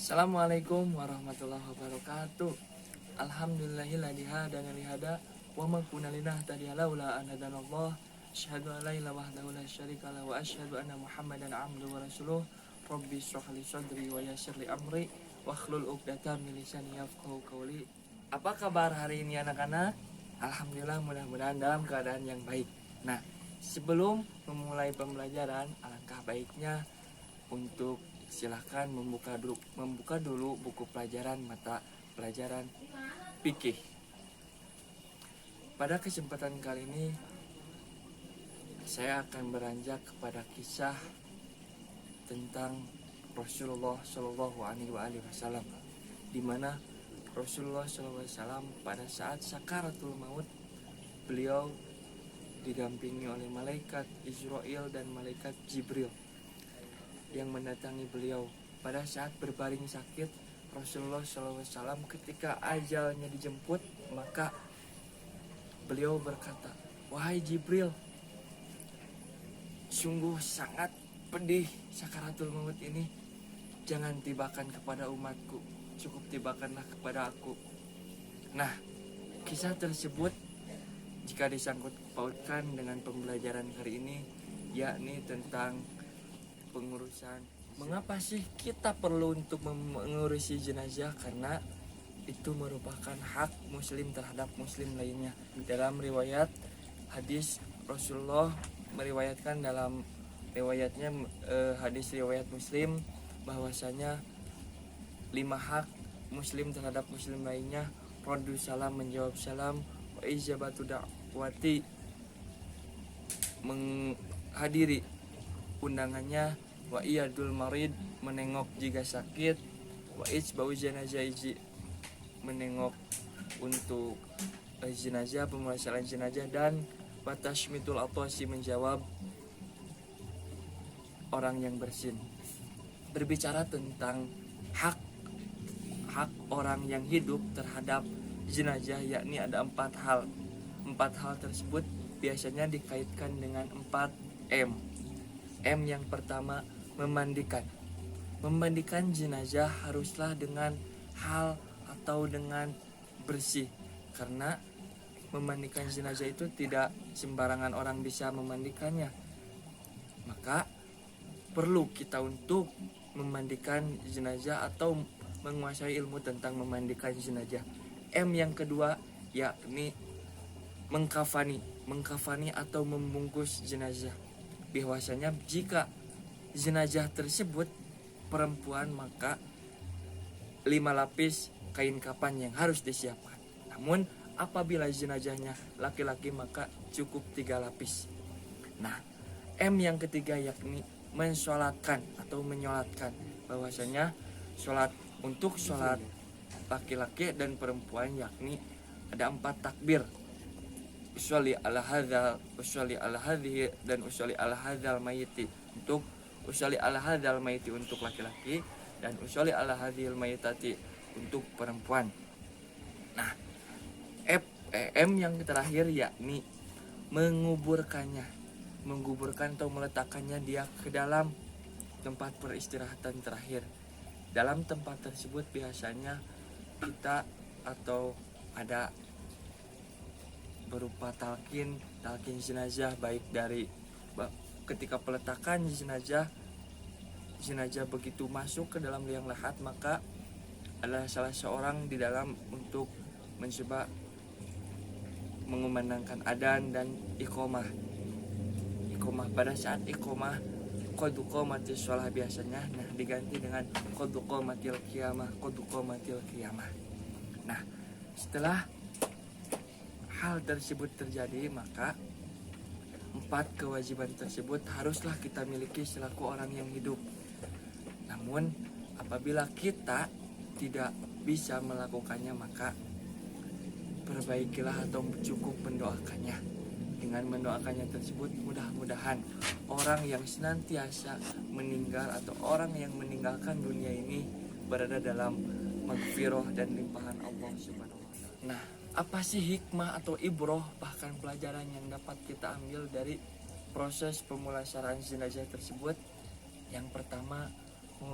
Assalamualaikum warahmatullahi wabarakatuh. Alhamdulillahilladzi hadana li hada wa ma kunna linahtadiya laula an hadanallah. Asyhadu an la ilaha wahdahu la syarika lahu wa asyhadu anna Muhammadan abduhu wa rasuluh. Rabbi shrah li sadri wa yassir li amri wahlul 'uqdatam min lisani yafqahu qawli. Apa kabar hari ini anak-anak? Alhamdulillah, mudah-mudahan dalam keadaan yang baik. Nah, sebelum memulai pembelajaran, alangkah baiknya untuk silahkan membuka dulu buku pelajaran mata pelajaran fikih. Pada kesempatan kali ini saya akan beranjak kepada kisah tentang Rasulullah Shallallahu Alaihi Wasallam, di mana Rasulullah Shallallahu Alaihi Wasallam pada saat sakaratul maut, beliau didampingi oleh malaikat Israel dan malaikat Jibril yang mendatangi beliau pada saat berbaring sakit. Rasulullah SAW ketika ajalnya dijemput, maka beliau berkata, "Wahai Jibril, sungguh sangat pedih sakaratul maut ini. Jangan tibakan kepada umatku, cukup tibakanlah kepada aku." Nah, kisah tersebut jika disangkut pautkan dengan pembelajaran hari ini, yakni tentang pengurusan. Mengapa sih kita perlu untuk mengurusi jenazah? Karena itu merupakan hak muslim terhadap muslim lainnya. Dalam riwayat hadis, Rasulullah meriwayatkan dalam riwayatnya, hadis riwayat Muslim, bahwasanya 5 hak muslim terhadap muslim lainnya: raddu salam, menjawab salam, wa ijabatu da'wati, menghadiri undangannya, wa iyadul marid, menengok jika sakit, wa ijbau jenazah, menengok untuk jenazah, pemulasaran jenazah, dan wa tashmitul atwasi, menjawab orang yang bersin. Berbicara tentang hak orang yang hidup terhadap jenazah, yakni ada 4 hal. 4 hal tersebut biasanya dikaitkan dengan 4 M. M yang pertama, memandikan. Memandikan jenazah haruslah dengan hal atau dengan bersih, karena memandikan jenazah itu tidak sembarangan orang bisa memandikannya. Maka perlu kita untuk memandikan jenazah atau menguasai ilmu tentang memandikan jenazah. M yang kedua yakni mengkafani atau membungkus jenazah. Bahwasanya jika jenazah tersebut perempuan, maka 5 lapis kain kafan yang harus disiapkan. Namun apabila jenazahnya laki-laki, maka cukup 3 lapis. Nah, M yang ketiga yakni mensolatkan atau menyolatkan. Bahwasanya untuk sholat laki-laki dan perempuan yakni ada 4 takbir. Usolli ala hadzal, usolli ala hadhihi, dan usolli ala hadzal mayiti. Untuk usolli ala hadzal mayiti untuk laki-laki, dan usolli ala hadhil mayitati untuk perempuan. Nah, M yang terakhir yakni menguburkan atau meletakkannya dia ke dalam tempat peristirahatan terakhir. Dalam tempat tersebut biasanya kita atau ada berupa talqin jenazah, baik dari ketika peletakan jenazah begitu masuk ke dalam liang lahat, maka adalah salah seorang di dalam untuk mencoba mengumandangkan adzan dan iqomah. Pada saat iqomah, qad qomatis shalah biasanya, nah diganti dengan qad qomatil qiyamah. Nah, setelah hal tersebut terjadi, maka 4 kewajiban tersebut haruslah kita miliki selaku orang yang hidup. Namun apabila kita tidak bisa melakukannya, maka perbaikilah atau cukup mendoakannya. Dengan mendoakannya tersebut, mudah-mudahan orang yang senantiasa meninggal atau orang yang meninggalkan dunia ini berada dalam maghfirah dan limpahan Allah Subhanahu wa taala. Nah, apa sih hikmah atau ibroh, bahkan pelajaran yang dapat kita ambil dari proses pemulasaraan jenazah tersebut? Yang pertama,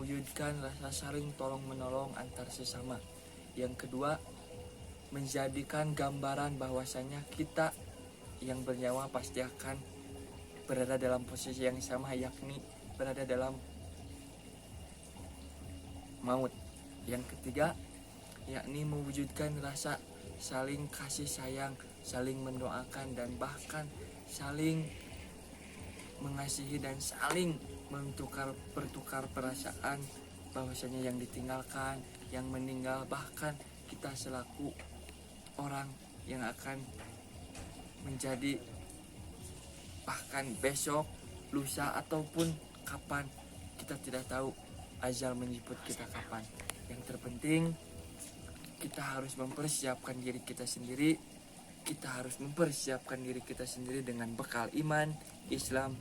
mewujudkan rasa saling tolong menolong antar sesama. Yang kedua, menjadikan gambaran bahwasanya kita yang bernyawa pasti akan berada dalam posisi yang sama, yakni berada dalam maut. Yang ketiga, yakni mewujudkan rasa saling kasih sayang, saling mendoakan, dan bahkan saling mengasihi dan saling bertukar perasaan bahwasanya yang ditinggalkan, yang meninggal, bahkan kita selaku orang yang akan menjadi bahkan besok, lusa, ataupun kapan, kita tidak tahu ajal menjemput kita kapan. Yang terpenting kita harus mempersiapkan diri kita sendiri. Kita harus mempersiapkan diri kita sendiri dengan bekal iman, Islam,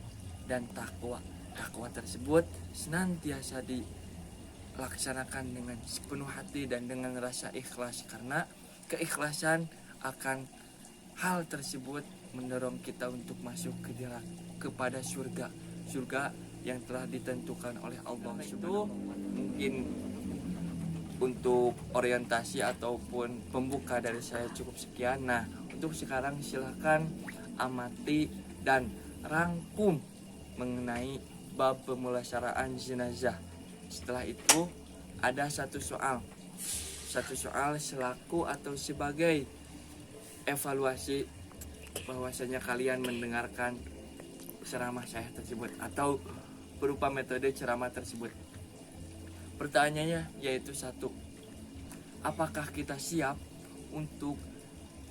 dan takwa. Takwa tersebut senantiasa dilaksanakan dengan sepenuh hati dan dengan rasa ikhlas, karena keikhlasan akan hal tersebut mendorong kita untuk masuk kepada surga yang telah ditentukan oleh Allah Subhanahu wa Ta'ala. Mungkin untuk orientasi ataupun pembuka dari saya cukup sekian. Nah, untuk sekarang silahkan amati dan rangkum mengenai bab pemulasaraan jenazah. Setelah itu ada satu soal selaku atau sebagai evaluasi bahwasanya kalian mendengarkan ceramah saya tersebut atau berupa metode ceramah tersebut. Pertanyaannya yaitu satu, apakah kita siap untuk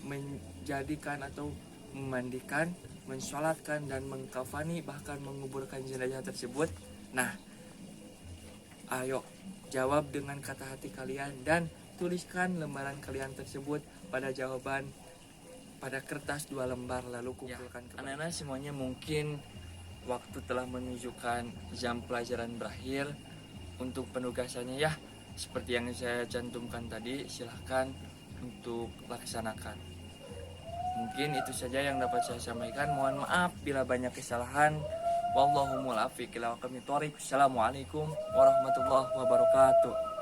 menjadikan atau memandikan, mensolatkan, dan mengkafani, bahkan menguburkan jenazah tersebut? Nah, ayo jawab dengan kata hati kalian dan tuliskan lembaran kalian tersebut pada jawaban pada kertas 2 lembar, lalu kumpulkan. Anak-anak semuanya, mungkin waktu telah menunjukkan jam pelajaran berakhir. Untuk penugasannya ya, seperti yang saya cantumkan tadi, silahkan untuk laksanakan. Mungkin itu saja yang dapat saya sampaikan. Mohon maaf bila banyak kesalahan. Wallahumul afiq ila aqwamit thoriq. Assalamualaikum warahmatullahi wabarakatuh.